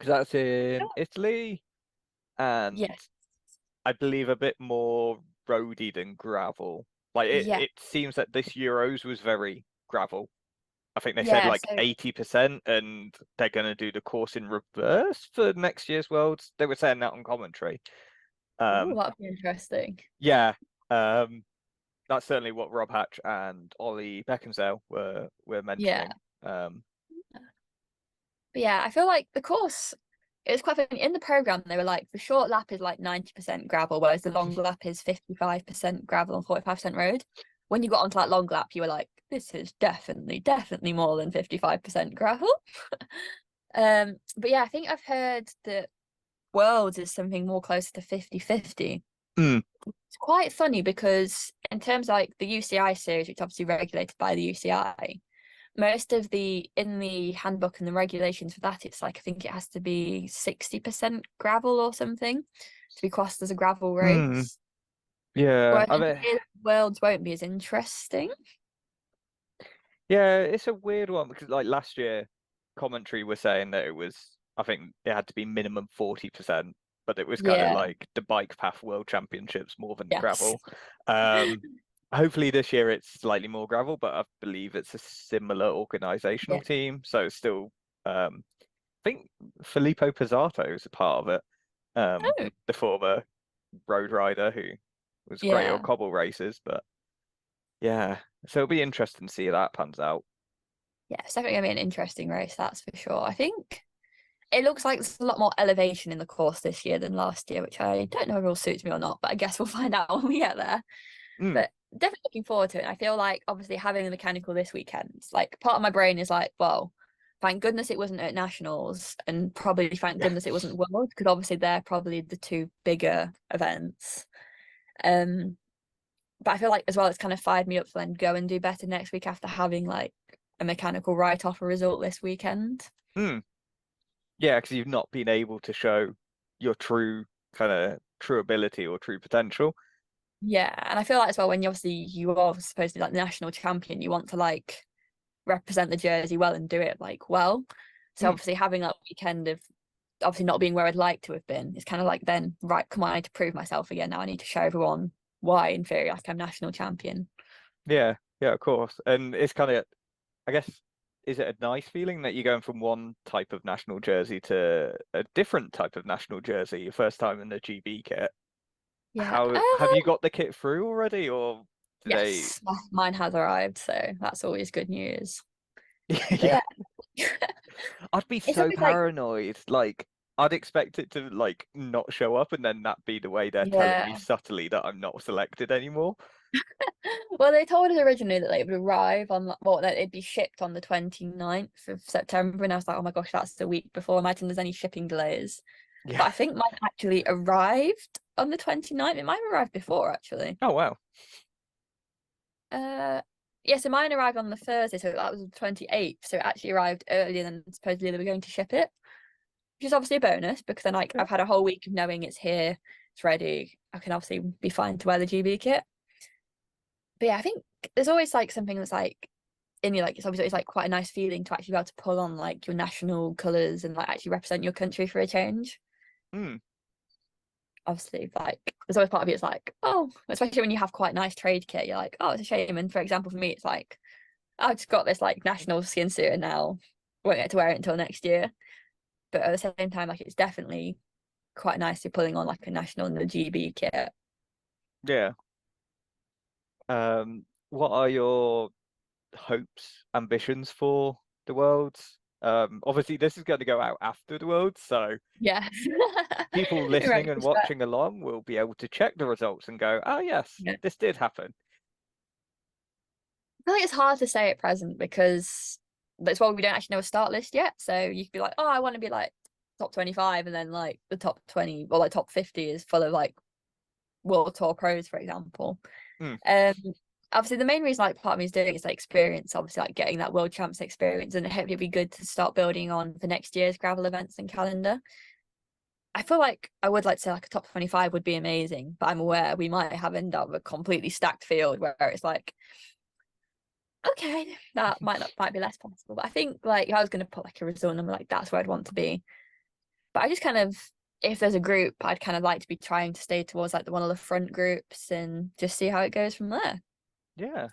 because that's in Italy, and Yes. I believe a bit more roady than gravel. Like Yeah. it seems that this Euros was very gravel. I think they said Yeah. like So, 80%, and they're going to do the course in reverse for next year's Worlds. They were saying that on commentary. ooh, Um, that'd be interesting. yeah, um, that's certainly what Rob Hatch and Ollie Beckinsale were Yeah. mentioning. Um, But yeah, I feel like the course, it was quite funny. In the program, they were like, the short lap is like 90% gravel, whereas the long lap is 55% gravel and 45% road. When you got onto that long lap, you were like, this is definitely more than 55% gravel. But yeah, I think I've heard that Worlds is something more closer to 50-50. mm, It's quite funny because in terms of like the UCI series, which obviously regulated by the UCI, most of the in the handbook and the regulations for that, it's like I think it has to be 60% gravel or something to be classed as a gravel mm, race. yeah, Whereas I I mean, feel Worlds won't be as interesting. yeah, it's a weird one because like last year, commentary was saying that it was, I think it had to be minimum 40%, but it was kind of Yeah. like the bike path world championships more than Yes. gravel. Um, Hopefully this year it's slightly more gravel, but I believe it's a similar Yeah. organizational team, so it's still, I think Filippo Pozzato is a part of it, Oh, the former road rider who was great at yeah. cobble races, but yeah, so it'll be interesting to see how that pans out. Yeah, it's definitely gonna be an interesting race, that's for sure. I think it looks like there's a lot more elevation in the course this year than last year, which I don't know if it all suits me or not, but I guess we'll find out when we get there. Mm. But definitely looking forward to it. I feel like obviously having the mechanical this weekend, like part of my brain is like, well, thank goodness it wasn't at nationals, and probably thank goodness it Yes. wasn't world, because obviously they're probably the two bigger events. Um, but I feel like as well it's kind of fired me up to then go and do better next week after having like a mechanical write off a result this weekend. Mm. Yeah, because you've not been able to show your true ability or true potential. Yeah, and I feel like as well when you are supposed to be like the national champion, you want to like represent the jersey well and do it like well. So Mm. obviously having that weekend of obviously not being where I'd like to have been, it's kind of like then right, come on, I need to prove myself again. Now I need to show everyone why in theory like I'm national champion. Yeah, yeah, of course. And it's kind of, I guess, is it a nice feeling that you're going from one type of national jersey to a different type of national jersey, your first time in the GB kit? Yeah. How have you got the kit through already, or do they? Yes, mine has arrived, so that's always good news. But Yeah, yeah, I'd be it's so always like paranoid. Like, I'd expect it to like not show up, and then that be the way they're telling me yeah. subtly that I'm not selected anymore. Well, they told us originally that they would arrive on, well, that it'd be shipped on the 29th of September. And I was like, oh my gosh, that's the week before. Imagine there's any shipping delays. But Yeah. I think mine actually arrived on the 29th. It might have arrived before, actually. Oh wow. Uh, yeah, so mine arrived on the Thursday, so that was the 28th. So it actually arrived earlier than supposedly they were going to ship it, which is obviously a bonus because then like Yeah. I've had a whole week of knowing it's here, it's ready. I can obviously be fine to wear the GB kit. But yeah, I think there's always like something that's like in you, like it's obviously it's like quite a nice feeling to actually be able to pull on like your national colours and like actually represent your country for a change. Hmm. Obviously, like there's always part of you it's like, oh, especially when you have quite nice trade kit, you're like, oh, it's a shame. And for example, for me, it's like, I've just got this like national skin suit and now won't get to wear it until next year. But at the same time, like it's definitely quite nice to pulling on like a national and the GB kit. Yeah. What are your hopes, ambitions for the Worlds? Obviously this is going to go out after the Worlds, so Yeah. people In listening and retrospect. watching along will be able to check the results and go, oh yes, Yeah. this did happen. I feel like it's hard to say at present because that's why we don't actually know a start list yet. So you could be like, oh, I want to be like top 25, and then like the top 20 or like top 50 is full of like World Tour pros, for example. Hmm. Um, Obviously the main reason like part of me is doing it is like experience, obviously like getting that World Champs experience, and hopefully it'd be good to start building on for next year's gravel events and calendar. I feel like I would like to say like a top 25 would be amazing, but I'm aware we might have end up with a completely stacked field where it's like okay, that might be less possible. But I think like if I was going to put like a result number, like that's where I'd want to be. But I just kind of, if there's a group, I'd kind of like to be trying to stay towards like the one of the front groups and just see how it goes from there. Yeah.